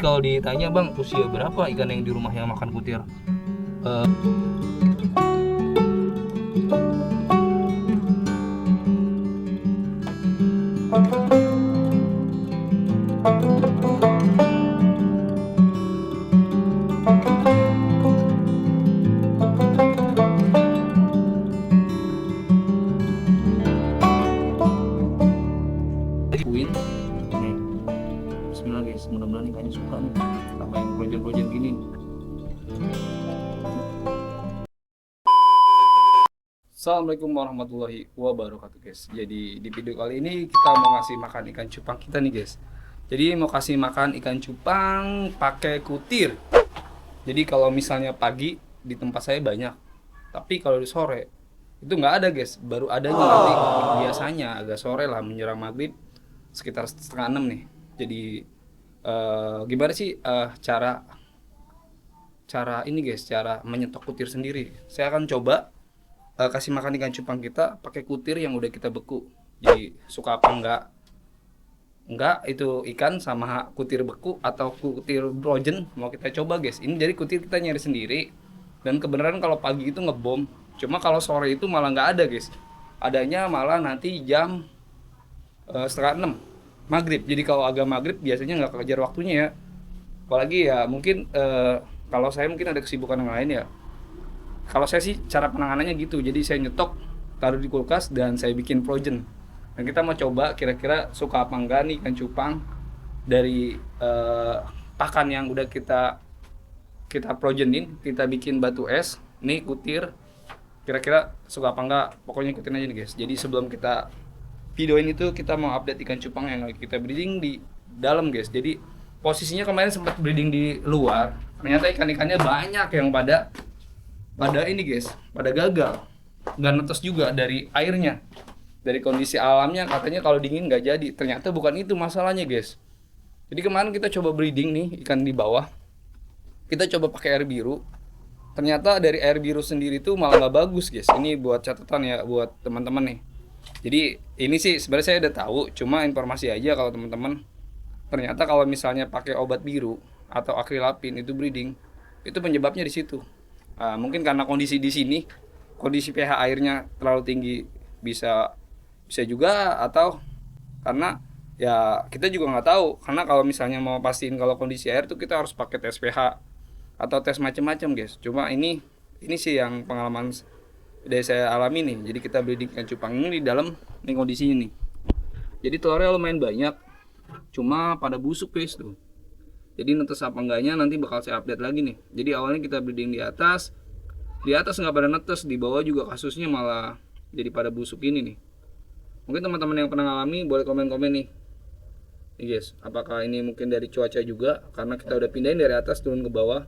kalau ditanya bang, usia berapa ikan yang di rumah yang makan kutir? Eh, Queen. Nih, Bismillah guys, mudah-mudahan ikannya suka nih sama yang projen-projen gini. Assalamualaikum warahmatullahi wabarakatuh guys. Jadi di video kali ini kita mau ngasih makan ikan cupang kita nih guys. Jadi mau kasih makan ikan cupang pakai kutir. Jadi kalau misalnya pagi di tempat saya banyak, tapi kalau di sore itu nggak ada guys. Baru adanya nanti biasanya agak sore lah menjelang maghrib sekitar setengah enam nih. Jadi gimana sih cara cara ini guys, cara menyetok kutir sendiri. Saya akan coba kasih makan ikan cupang kita pakai kutir yang udah kita beku. Jadi suka apa enggak itu ikan sama kutir beku atau kutir brojen mau kita coba guys. Ini dari kutir kita nyari sendiri dan kebenaran kalau pagi itu ngebom. Cuma kalau sore itu malah nggak ada guys. Adanya malah nanti jam setengah enam maghrib. Jadi kalau agak maghrib biasanya nggak kejar waktunya ya. Apalagi ya mungkin kalau saya mungkin ada kesibukan yang lain ya. Kalau saya sih cara penanganannya gitu, jadi saya nyetok, taruh di kulkas dan saya bikin frozen. Dan kita mau coba kira-kira suka apa enggak nih ikan cupang dari pakan yang udah kita frozenin, kita bikin batu es, nih kutir. Kira-kira suka apa enggak? Pokoknya ikutin aja nih guys. Jadi sebelum kita videoin itu kita mau update ikan cupang yang lagi kita breeding di dalam guys. Jadi posisinya kemarin sempat breeding di luar. Ternyata ikan-ikannya banyak yang pada ini guys, pada gagal, nggak netes juga dari airnya, dari kondisi alamnya katanya kalau dingin nggak jadi. Ternyata bukan itu masalahnya guys. Jadi kemarin kita coba breeding nih ikan di bawah, kita coba pakai air biru. Ternyata dari air biru sendiri tuh malah nggak bagus guys. Ini buat catatan ya buat teman-teman nih. Jadi ini sih sebenarnya saya udah tahu, cuma informasi aja kalau teman-teman. Ternyata kalau misalnya pakai obat biru atau akrilapin itu breeding, itu penyebabnya di situ. Mungkin karena kondisi di sini, kondisi pH airnya terlalu tinggi, bisa bisa juga, atau karena ya kita juga nggak tahu. Karena kalau misalnya mau pastiin kalau kondisi air tuh kita harus pakai tes pH atau tes macam-macam guys. Cuma ini sih yang pengalaman dari saya alami nih. Jadi kita breeding ikan cupang ini di dalam nih kondisinya nih. Jadi telurnya lumayan banyak, cuma pada busuk guys tuh. Jadi netes apa enggaknya nanti bakal saya update lagi nih. Jadi awalnya kita breeding di atas nggak pada netes, di bawah juga kasusnya malah jadi pada busuk ini nih. Mungkin teman-teman yang pernah ngalami boleh komen-komen nih. Nih guys, apakah ini mungkin dari cuaca juga? Karena kita udah pindahin dari atas turun ke bawah.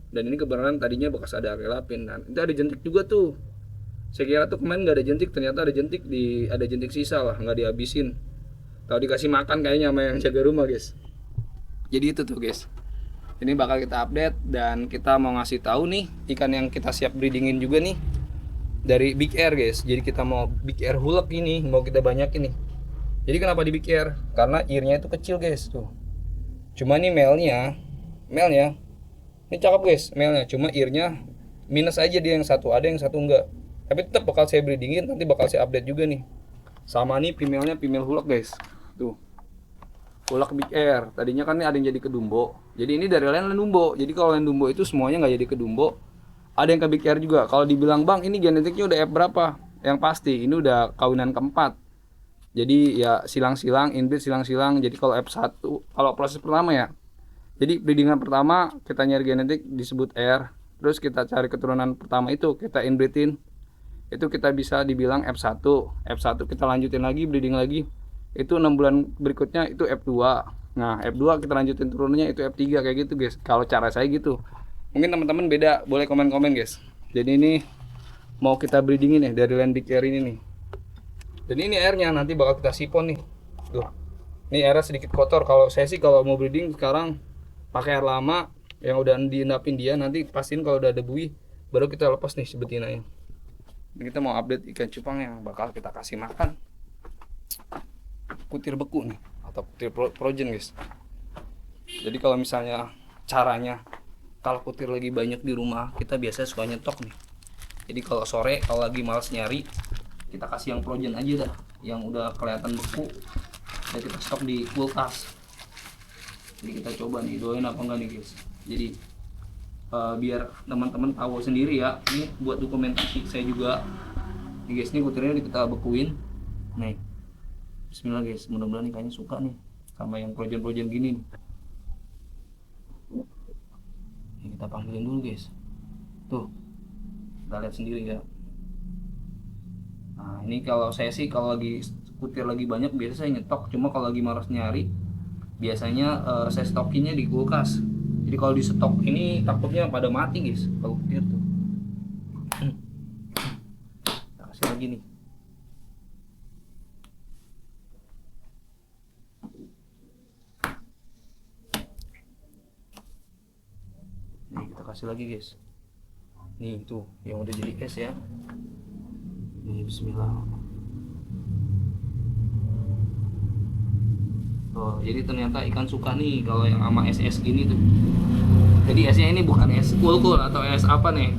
Dan ini kebenaran tadinya bekas ada akrilapin. Dan itu ada jentik juga tuh. Saya kira tuh kemarin nggak ada jentik, ternyata ada jentik sisa lah, nggak dihabisin. Tahu dikasih makan kayaknya sama yang jaga rumah guys. Jadi itu tuh guys. Ini bakal kita update dan kita mau ngasih tahu nih ikan yang kita siap breedingin juga nih dari Big Air guys. Jadi kita mau Big Air hulek ini, mau kita banyakin nih. Jadi kenapa di Big Air? Karena earnya itu kecil guys tuh. Cuma nih male-nya ini cakep guys male-nya. Cuma earnya minus aja dia yang satu, ada yang satu enggak. Tapi tetap bakal saya breedingin, nanti bakal saya update juga nih. Sama nih female-nya female hulek guys. Tuh. Hulek Big Air. Tadinya kan ini ada yang jadi kedumbo. Jadi ini dari line dumbo. Jadi kalau line dumbo itu semuanya nggak jadi kedumbo. Ada yang ke Big Air juga. Kalau dibilang bang, ini genetiknya udah F berapa? Yang pasti ini udah kawinan keempat. Jadi ya silang-silang, inbreed silang-silang. Jadi kalau F1, kalau proses pertama ya. Jadi breedingan pertama kita nyari genetik disebut R. Terus kita cari keturunan pertama itu kita inbreedin. Itu kita bisa dibilang F1. F1 kita lanjutin lagi, breeding lagi. Itu 6 bulan berikutnya itu F2. Nah F2 kita lanjutin turunnya itu F3 kayak gitu guys. Kalau cara saya gitu. Mungkin teman-teman beda, boleh komen-komen guys. Jadi ini mau kita breedingin nih dari line Big Air ini nih. Dan ini airnya nanti bakal kita sipon nih. Tuh. Ini airnya sedikit kotor. Kalau saya sih kalau mau breeding sekarang pakai air lama yang udah diendapin dia, nanti pastiin kalau udah ada buih baru kita lepas nih si betinanya. Ini kita mau update ikan cupang yang bakal kita kasih makan kutir beku nih atau kutir projen guys. Jadi kalau misalnya caranya, kalau kutir lagi banyak di rumah, kita biasanya suka nyetok nih. Jadi kalau sore kalau lagi males nyari, kita kasih yang frozen aja dah, yang udah kelihatan beku, dan kita stok di kulkas. Jadi kita coba nih, doain apa enggak nih guys. Jadi biar teman-teman tahu sendiri ya, ini buat dokumentasi saya juga. Nih guys, ini kutirnya kita bekuin. Nih, Bismillah guys, mudah-mudahan ikannya suka nih sama yang frozen gini nih. Ini kita panggilin dulu guys. Tuh, kita lihat sendiri ya. Nah ini kalau saya sih kalau lagi kutir lagi banyak biasa saya nyetok. Cuma kalau lagi malas nyari, biasanya saya stokinnya di kulkas. Jadi kalau di stok ini takutnya pada mati guys kalau kutir tuh. Kita kasih lagi nih. Nih kita kasih lagi guys. Nih tuh yang udah jadi es ya. Nih Bismillah. Oh, jadi ternyata ikan suka nih kalau yang sama es gini tuh. Jadi esnya ini bukan es kulkul atau es apa nih.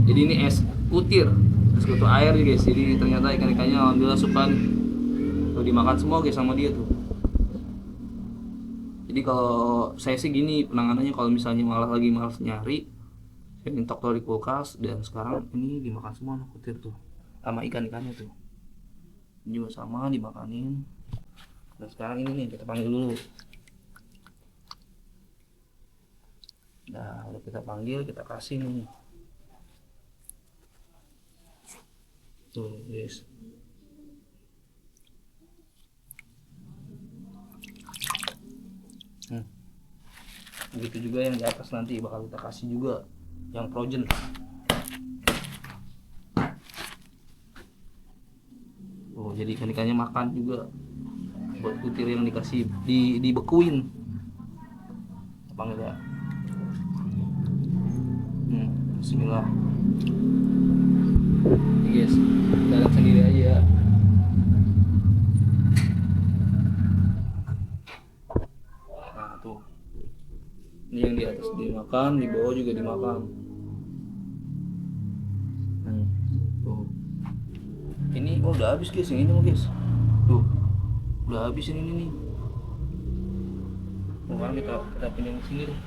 Jadi ini es kutir, es kutu air guys. Jadi ternyata ikan-ikannya alhamdulillah suka nih. Tuh dimakan semua guys sama dia tuh. Jadi kalau saya sih gini penanganannya, kalau misalnya lagi malas nyari, saya minta di kulkas, dan sekarang ini dimakan semua anak kutir tuh sama ikan-ikannya tuh. Ini juga sama dimakanin. Dan sekarang ini nih kita panggil dulu. Nah udah kita panggil, kita kasih nih. Tuh guys. Begitu juga yang di atas nanti bakal kita kasih juga yang frozen. Oh jadi ikan-ikannya makan juga. Buat kutir yang dikasih dibekuin. Panggil ya. Bismillah. Nih guys, kita lihat sendiri aja ya. Nah tuh. Ini yang di atas dimakan, di bawah juga dimakan. Tuh. Ini udah habis guys, yang ini mau guys. Tuh. Udah habis ini nih. Sekarang kita pindah ke sini deh.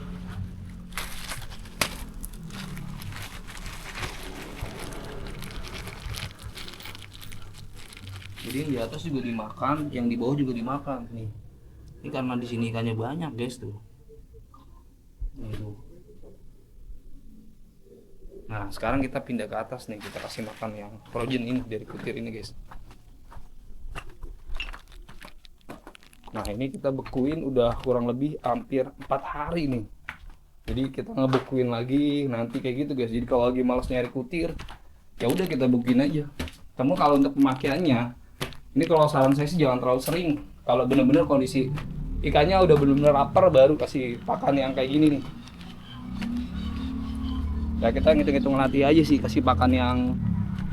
Jadi yang di atas juga dimakan, yang di bawah juga dimakan nih. Ini karena di sini ikannya banyak guys tuh. Nih tuh. Nah sekarang kita pindah ke atas nih, kita kasih makan yang frozen ini dari kutir ini guys. Nah ini kita bekuin udah kurang lebih hampir 4 hari nih. Jadi kita ngebekuin lagi nanti kayak gitu guys. Jadi kalau lagi malas nyari kutir, ya udah kita bekuin aja. Kamu kalau untuk pemakaiannya, ini kalau saran saya sih jangan terlalu sering. Kalau bener-bener kondisi ikannya udah bener-bener lapar, baru kasih pakan yang kayak gini nih. Ya kita ngitung-ngitung latih aja sih, kasih pakan yang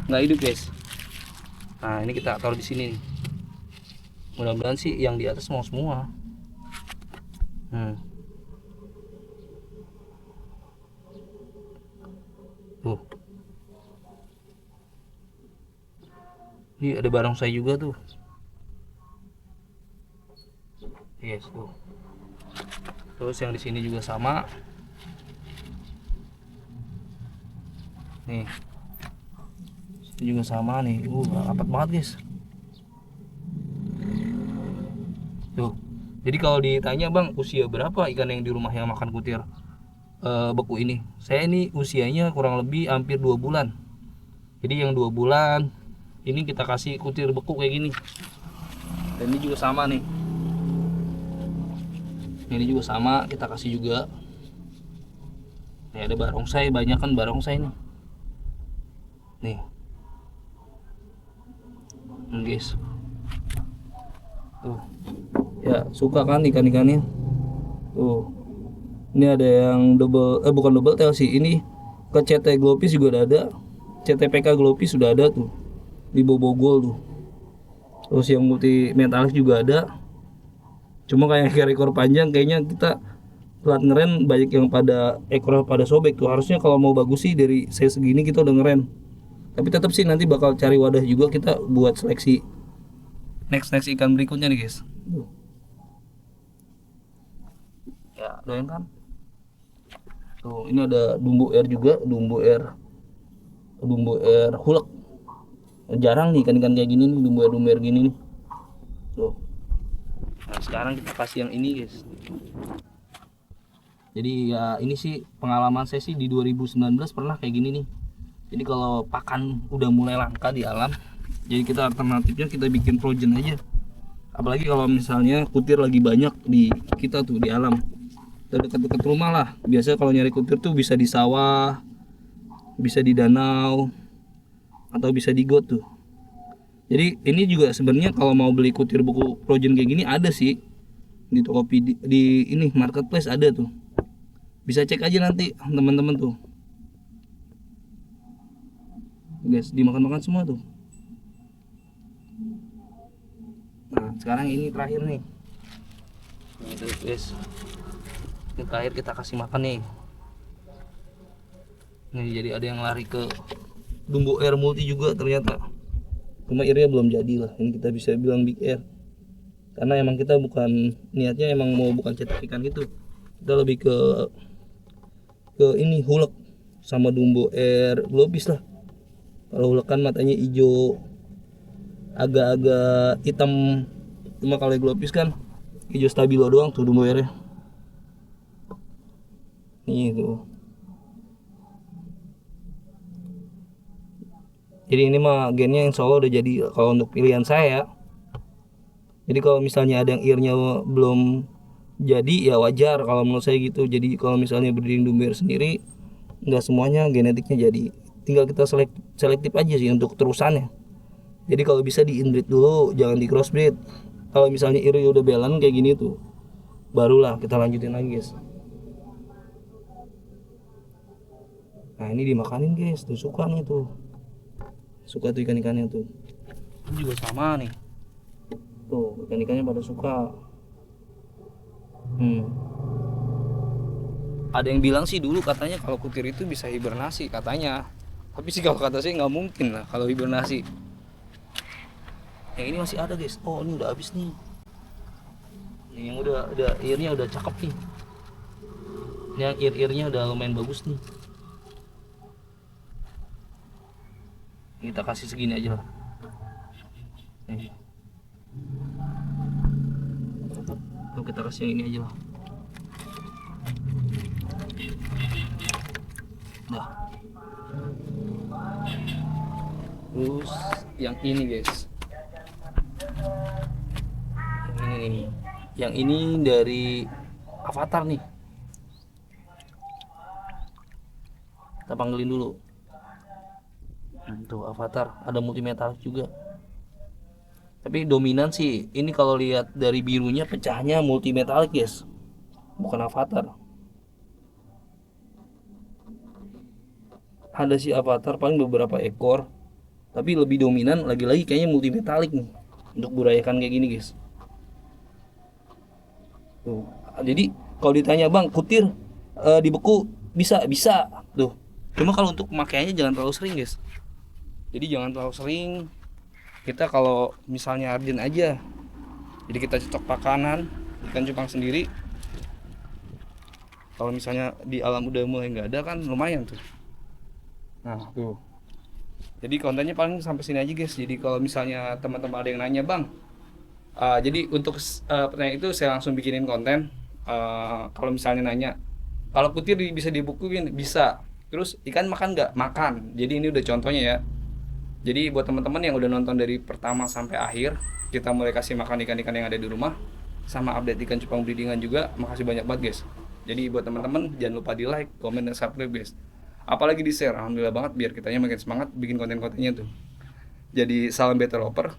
nggak hidup guys. Nah ini kita taruh di sini nih. Mudah-mudahan sih yang di atas mau semua. Tuh. Ini ada barongsai juga tuh. Yes tuh. Terus yang di sini juga sama. Nih. Ini juga sama nih. Rapat banget guys. Tuh. Jadi kalau ditanya bang usia berapa ikan yang di rumah yang makan kutir beku ini, saya ini usianya kurang lebih hampir 2 bulan. Jadi yang 2 bulan ini kita kasih kutir beku kayak gini. Dan ini juga sama nih. Ini juga sama kita kasih juga. Nih ada barongsai, banyak kan barongsai nih. Nih. Guys. Tuh. Ya suka kan ikan-ikannya. Tuh. Ini ada yang bukan double tail sih. Ini ke CT glopis juga udah ada. CTPK glopis sudah ada tuh. Di Bobogol tuh. Terus yang multi metalis juga ada. Cuma kayak ekor panjang kayaknya kita telat ngeren banyak yang pada ekornya pada sobek tuh. Harusnya kalau mau bagus sih dari saya segini kita udah ngeren. Tapi tetap sih nanti bakal cari wadah juga kita buat seleksi next ikan berikutnya nih guys. Ya doyan kan. Tuh ini ada dumbo air juga, dumbo air hulek. Jarang nih ikan-ikan kayak gini nih, dumbo air gini nih. Tuh. Nah sekarang kita kasih yang ini guys. Jadi ya ini sih pengalaman saya sih di 2019 pernah kayak gini nih. Jadi kalau pakan udah mulai langka di alam, jadi kita alternatifnya kita bikin frozen aja. Apalagi kalau misalnya kutir lagi banyak di kita tuh di alam, dekat-dekat rumah lah. Biasanya kalau nyari kutir tuh bisa di sawah, bisa di danau, atau bisa di got tuh. Jadi ini juga sebenarnya kalau mau beli kutir buku frozen kayak gini ada sih di Tokopedia, di ini marketplace ada tuh. Bisa cek aja nanti teman-teman tuh. Guys, dimakan-makan semua tuh. Nah, sekarang ini terakhir nih. Ini tuh, guys. Ini terakhir kita kasih makan nih. Nih, jadi ada yang lari ke dumbo air multi juga ternyata. Cuma airnya belum jadi lah. Ini kita bisa bilang big air. Karena emang kita bukan niatnya emang mau bukan cetak ikan gitu. Kita lebih ke ini hulek sama dumbo air globis lah. Kalau hulek kan matanya hijau, agak-agak hitam. Cuma kalau globis kan hijau stabilo doang tuh dumbo airnya. Nih tuh. Jadi ini mah gennya insya Allah udah jadi kalau untuk pilihan saya ya. Jadi kalau misalnya ada yang earnya belum jadi ya wajar kalau menurut saya gitu. Jadi kalau misalnya berdiri dumbo air sendiri nggak semuanya genetiknya jadi. Tinggal kita selektif aja sih untuk terusannya. Jadi kalau bisa di inbreed dulu, jangan di crossbreed. Kalau misalnya iri udah balance kayak gini tuh, barulah kita lanjutin lagi guys. Nah ini dimakanin guys, tuh suka nih tuh. Suka tuh ikan-ikannya tuh. Ini juga sama nih. Tuh ikan-ikannya pada suka. Ada yang bilang sih dulu katanya kalau kutir itu bisa hibernasi katanya. Tapi sih kalau kata saya nggak mungkin lah kalau hibernasi. Yang ini masih ada guys. Oh ini udah habis nih. Ini yang udah earnya udah cakep nih. Ini yang earnya udah lumayan bagus nih. Kita kasih segini aja lah. Tuh kita kasih yang ini aja lah. Nah. Terus yang ini guys. Yang ini nih. Yang ini dari Avatar nih. Kita panggilin dulu. Tuh Avatar, ada multimetal juga. Tapi dominan sih ini kalau lihat dari birunya pecahnya multimetalik guys. Bukan Avatar. Ada sih Avatar paling beberapa ekor. Tapi lebih dominan lagi-lagi kayaknya multimetalik nih untuk burayakan kayak gini guys. Tuh. Jadi kalau ditanya bang kutir dibeku bisa tuh. Cuma kalau untuk pemakaiannya jangan terlalu sering guys. Jadi jangan terlalu sering. Kita kalau misalnya urgent aja. Jadi kita cocok pakanan ikan cupang sendiri. Kalau misalnya di alam udah mulai nggak ada kan lumayan tuh. Nah tuh. Jadi kontennya paling sampai sini aja guys. Jadi kalau misalnya teman-teman ada yang nanya bang, jadi untuk pertanyaan itu saya langsung bikinin konten. Kalau misalnya nanya, kalau kutir bisa dibukuin bisa. Terus ikan makan nggak? Makan. Jadi ini udah contohnya ya. Jadi buat teman-teman yang udah nonton dari pertama sampai akhir, kita mulai kasih makan ikan-ikan yang ada di rumah, sama update ikan cupang breedingan juga. Makasih banyak banget guys. Jadi buat teman-teman jangan lupa di like, komen, dan subscribe guys. Apalagi di share, alhamdulillah banget biar kitanya makin semangat bikin konten-kontennya tuh. Jadi salam developer.